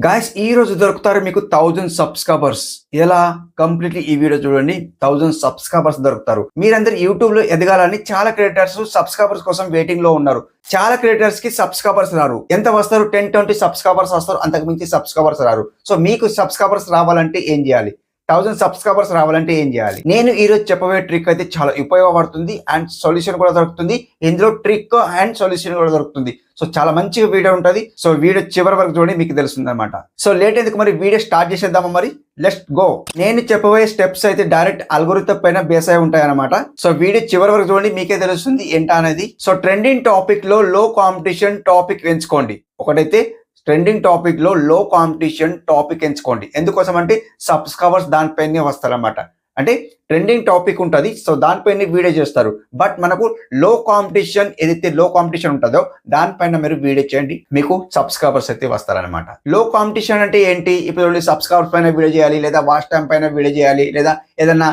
Guys ఈ రోజు దొరుకుతారు మీకు 1000 సబ్స్క్రైబర్స్. ఎలా కంప్లీట్లీ ఈ వీడియో చూడండి. 1000 సబ్స్క్రైబర్స్ దొరుకుతారు. మీరందరూ యూట్యూబ్ లో ఎదగాలని చాలా క్రియేటర్స్ సబ్స్క్రైబర్స్ కోసం వెయిటింగ్ లో ఉన్నారు. చాలా క్రియేటర్స్ కి సబ్స్క్రైబర్స్ రారు. ఎంత వస్తారు? 10-20 సబ్స్క్రైబర్స్ వస్తారు, అంతకు మించి సబ్స్క్రైబర్స్ రారు. సో మీకు సబ్స్క్రైబర్స్ రావాలంటే ఏం చేయాలి? 1000 సబ్స్క్రైబర్స్ రావాలంటే ఏం చేయాలి? నేను ఈ రోజు చెప్పబోయే ట్రిక్ అయితే చాలా ఉపయోగపడుతుంది అండ్ సొల్యూషన్ కూడా దొరుకుతుంది. ఇందులో ట్రిక్ అండ్ సొల్యూషన్ కూడా దొరుకుతుంది. సో చాలా మంచిగా వీడియో ఉంటుంది. సో వీడియో చివరి వరకు చూడండి, మీకు తెలుస్తుంది అనమాట. సో లేట్ ఎందుకు, మరి వీడియో స్టార్ట్ చేసేద్దామా? మరి లెట్స్ గో. నేను చెప్పబోయే స్టెప్స్ అయితే డైరెక్ట్ అల్గోరిథం పైన బేస్ అయి ఉంటాయి అనమాట. సో వీడియో చివరి వరకు చూడండి, మీకే తెలుస్తుంది ఏంటా అనేది. సో ట్రెండింగ్ టాపిక్ లో లో కాంపిటీషన్ టాపిక్ ఎంచుకోండి. ఒకటైతే ట్రెండింగ్ టాపిక్ లో లో కాంపిటీషన్ టాపిక్ ఎంచుకోండి. ఎందుకోసం అంటే సబ్స్క్రైబర్స్ దానిపైనే వస్తారన్నమాట. అంటే ట్రెండింగ్ టాపిక్ ఉంటుంది, సో దానిపైన వీడియో చేస్తారు. బట్ మనకు లో కాంపిటీషన్ ఏదైతే లో కాంపిటీషన్ ఉంటుందో దానిపైన మీరు వీడియో చేయండి, మీకు సబ్స్క్రైబర్స్ అయితే వస్తారనమాట. లో కాంపిటీషన్ అంటే ఏంటి? ఇప్పుడు సబ్స్క్రైబర్స్ పైన వీడియో చేయాలి, లేదా వాచ్ టైం పైన వీడియో చేయాలి, లేదా ఏదైనా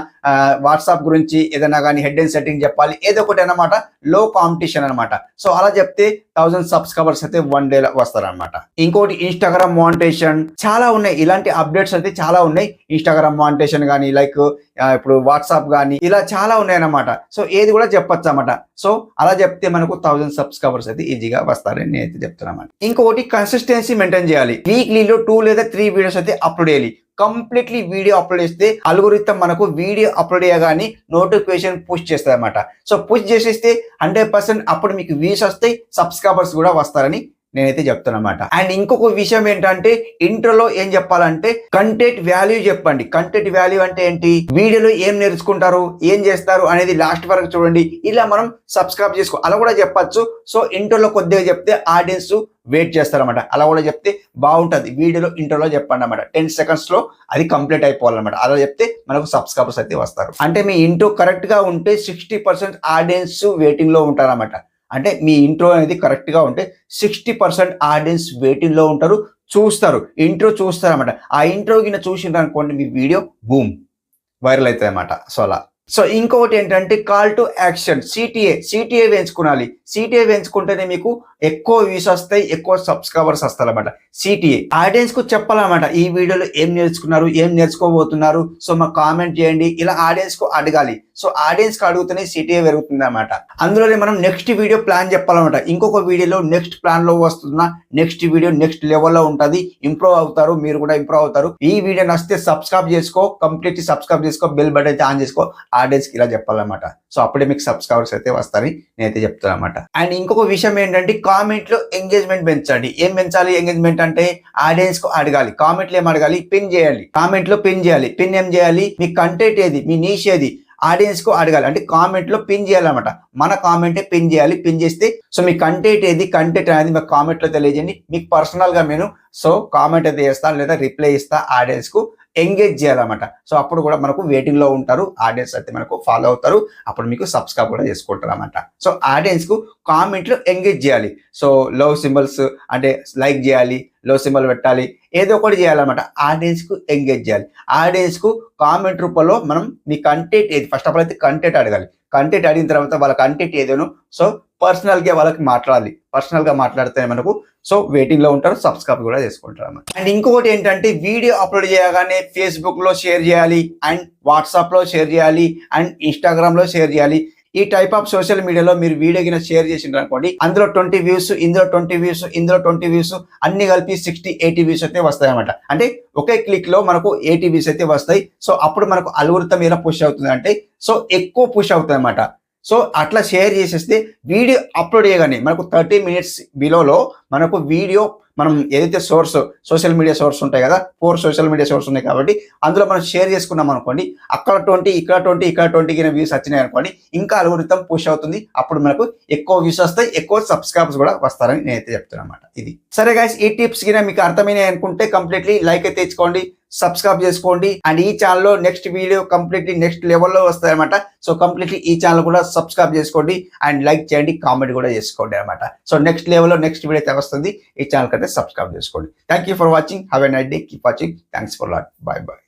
వాట్సాప్ గురించి ఏదైనా కానీ హెడ్ అండ్ సెట్టింగ్ చెప్పాలి, ఏదో ఒకటి అనమాట లో కాంపిటీషన్ అనమాట. సో అలా చెప్తే 1000 సబ్స్క్రైబర్స్ అయితే 1 డే వస్తారనమాట. ఇంకోటి ఇన్స్టాగ్రామ్ మానిటైజేషన్ చాలా ఉన్నాయి. ఇలాంటి అప్డేట్స్ అయితే చాలా ఉన్నాయి. ఇన్స్టాగ్రామ్ మానిటైజేషన్ కానీ, లైక్ ఇప్పుడు వాట్సాప్ కానీ, ఇలా చాలా ఉన్నాయన్నమాట. సో ఏది కూడా చెప్పొచ్చు అన్నమాట. సో అలా చెప్తే మనకు 1000 సబ్స్క్రైబర్స్ అయితే ఈజీగా వస్తారని నేనైతే చెప్తున్నాను. ఇంకొకటి కన్సిస్టెన్సీ మెయింటైన్ చేయాలి. వీక్లీలో 2 లేదా 3 వీడియోస్ అయితే అప్లోడ్ చేయాలి. కంప్లీట్లీ వీడియో అప్లోడ్ చేస్తే అల్గోరిథం మనకు వీడియో అప్లోడ్ చేయగానే నోటిఫికేషన్ పుష్ చేస్తుంది అనమాట. సో పుష్ చేసేస్తే 100% అప్పుడు మీకు వ్యూస్ వస్తాయి, సబ్స్క్రైబర్స్ కూడా వస్తారని నేనైతే చెప్తాను అనమాట. అండ్ ఇంకొక విషయం ఏంటంటే, ఇంట్రోలో ఏం చెప్పాలంటే కంటెంట్ వాల్యూ చెప్పండి. కంటెంట్ వాల్యూ అంటే ఏంటి? వీడియోలో ఏం నేర్చుకుంటారు, ఏం చేస్తారు అనేది లాస్ట్ వరకు చూడండి. ఇలా మనం సబ్స్క్రైబ్ చేసుకో అలా కూడా చెప్పచ్చు. సో ఇంట్రోలో కొద్దిగా చెప్తే ఆడియన్స్ వెయిట్ చేస్తారన్నమాట. అలా కూడా చెప్తే బాగుంటుంది. వీడియోలో ఇంట్రోలో చెప్పండి అన్నమాట. 10 seconds లో అది కంప్లీట్ అయిపోవాలన్నమాట. అలా చెప్తే మనకు సబ్స్క్రైబర్స్ అయితే వస్తారు. అంటే మీ ఇంట్రో కరెక్ట్ గా ఉంటే 60% ఆడియన్స్ వెయిటింగ్ లో ఉంటారన్నమాట. అంటే మీ ఇంట్రో అనేది కరెక్ట్ గా ఉంటే 60% ఆడియన్స్ వెయిటింగ్ లో ఉంటారు, చూస్తారు, ఇంట్రో చూస్తారు అన్నమాట. ఆ ఇంట్రో కింద చూసిండ్రు అనుకోండి, మీ వీడియో బూమ్ వైరల్ అవుతుంది అన్నమాట. సో అలా. సో ఇంకొకటి ఏంటంటే కాల్ టు యాక్షన్. సిటిఏ వేయించుకోవాలి. సిటిఏ వేయించుకుంటేనే మీకు ఎక్కువ వ్యూస్ వస్తాయి, ఎక్కువ సబ్స్క్రైబర్స్ వస్తారు అన్నమాట. సిటిఏ ఆడియన్స్ కు చెప్పాలన్నమాట, ఈ వీడియోలో ఏం నేర్చుకున్నారు, ఏం నేర్చుకోబోతున్నారు, సో మాకు కామెంట్ చేయండి. ఇలా ఆడియన్స్ కు అడగాలి. సో ఆడియన్స్ కు అడుగుతూనే సిటిఏ పెరుగుతుంది అన్నమాట. అందులోనే మనం నెక్స్ట్ వీడియో ప్లాన్ చెప్పాలన్నమాట. ఇంకొక వీడియోలో నెక్స్ట్ ప్లాన్ లో వస్తున్న నెక్స్ట్ వీడియో నెక్స్ట్ లెవెల్లో ఉంటుంది. ఇంప్రూవ్ అవుతారు, మీరు కూడా ఇంప్రూవ్ అవుతారు. ఈ వీడియో నచ్చితే సబ్స్క్రైబ్ చేసుకో, కంప్లీట్లీ సబ్స్క్రైబ్ చేసుకో, బెల్ బటన్ అయితే ఆన్ చేసుకో. ఆడియన్స్ కి ఇలా చెప్పాలన్నమాట. సో అప్పుడే మీకు సబ్స్క్రైబర్స్ అయితే వస్తారని నేనైతే చెప్తాను అనమాట. అండ్ ఇంకొక విషయం ఏంటంటే, కామెంట్ లో ఎంగేజ్మెంట్ పెంచండి. ఏం పెంచాలి ఎంగేజ్మెంట్ అంటే? ఆడియన్స్ కు అడగాలి. కామెంట్ లో ఏం అడగాలి? పిన్ చేయాలి. కామెంట్ లో పిన్ చేయాలి. పిన్ ఏం చేయాలి? మీ కంటెంట్ ఏది, మీ నీష్ ఏది, ఆడియన్స్ కు అడగాలి. అంటే కామెంట్ లో పిన్ చేయాలన్నమాట. మన కామెంటే పిన్ చేయాలి. పిన్ చేస్తే సో మీ కంటెంట్ ఏది, కంటెంట్ అనేది మీకు కామెంట్ లో తెలియజేయండి. మీకు పర్సనల్ గా నేను సో కామెంట్ అయితే చేస్తాను, లేదా రిప్లై ఇస్తా. ఆడియన్స్ కు ఎంగేజ్ చేయాలన్నమాట. సో అప్పుడు కూడా మనకు వెయిటింగ్ లో ఉంటారు, ఆడియన్స్ అయితే మనకు ఫాలో అవుతారు, అప్పుడు మీకు సబ్స్క్రైబ్ కూడా చేసుకుంటారు అన్నమాట. సో ఆడియన్స్ కు కామెంట్ లో ఎంగేజ్ చేయాలి. సో లవ్ సింబల్స్ అంటే లైక్ చేయాలి, లవ్ సింబల్ పెట్టాలి, ఏదో ఒకటి చేయాలన్నమాట. ఆడియన్స్ కు ఎంగేజ్ చేయాలి. ఆడియన్స్ కు కామెంట్ రూపంలో మనం మీ కంటెంట్ ఏది, ఫస్ట్ ఆఫ్ ఆల్ అయితే కంటెంట్ అడగాలి. కంటెంట్ అడిగిన తర్వాత వాళ్ళ కంటెంట్ ఏదేనో సో పర్సనల్ గా వాళ్ళకి మాట్లాడాలి. పర్సనల్ గా మాట్లాడితే మనకు సో వెయిటింగ్ లో ఉంటారు, సబ్స్క్రైబ్ కూడా చేసుకుంటారు అన్నమాట. అండ్ ఇంకొకటి ఏంటంటే, వీడియో అప్లోడ్ చేయగానే ఫేస్బుక్ లో షేర్ చేయాలి, అండ్ వాట్సాప్ లో షేర్ చేయాలి, అండ్ ఇన్స్టాగ్రామ్ లో షేర్ చేయాలి. ఈ టైప్ ఆఫ్ సోషల్ మీడియాలో మీరు వీడియో కింద షేర్ చేసిండ్రు అనుకోండి, అందులో 20 వ్యూస్, ఇందులో 20 వ్యూస్, ఇందులో 20 వ్యూస్, అన్ని కలిపి 60-80 వ్యూస్ అయితే వస్తాయి అన్నమాట. అంటే ఒకే క్లిక్ లో మనకు 80 వ్యూస్ అయితే వస్తాయి. సో అప్పుడు మనకు అల్గోరిథం ఎలా పుష్ అవుతుంది అంటే, సో ఎక్కువ పుష్ అవుతుంది అన్నమాట. సో అట్లా షేర్ చేసేస్తే వీడియో అప్లోడ్ చేయగానే మనకు 30 minutes బిలోలో మనకు వీడియో, మనం ఏదైతే సోర్స్ సోషల్ మీడియా సోర్స్ ఉంటాయి కదా, 4 సోషల్ మీడియా సోర్స్ ఉన్నాయి కాబట్టి అందులో మనం షేర్ చేసుకున్నాం అనుకోండి, అక్కడ 20, ఇక్కడ 20, ఇక్కడ 20 కింద వ్యూస్ వచ్చినాయి అనుకోండి, ఇంకా అల్గోరిథం పుష్ అవుతుంది. అప్పుడు మనకు ఎక్కువ వ్యూస్ వస్తాయి, ఎక్కువ సబ్స్క్రైబర్స్ కూడా వస్తారని నేనైతే చెప్తాను అన్నమాట. ఇది సరే గైస్, ఈ టిప్స్ కింద మీకు అర్థమైనాయి అనుకుంటే కంప్లీట్లీ లైక్ అయితే తెచ్చుకోండి, సబ్స్క్రైబ్ చేసుకోండి. అండ్ ఈ ఛానల్లో నెక్స్ట్ వీడియో కంప్లీట్లీ నెక్స్ట్ లెవెల్లో వస్తాయి అనమాట. సో కంప్లీట్లీ ఈ ఛానల్ కూడా సబ్స్క్రైబ్ చేసుకోండి, అండ్ లైక్ చేయండి, కామెంట్ కూడా చేసుకోండి అనమాట. సో నెక్స్ట్ లెవెల్లో నెక్స్ట్ వీడియో అయితే వస్తుంది. ఈ ఛానల్ కంటే సబ్స్క్రైబ్ చేసుకోండి. Thank you for watching. Have a nice day. Keep watching. Thanks for lot. By by.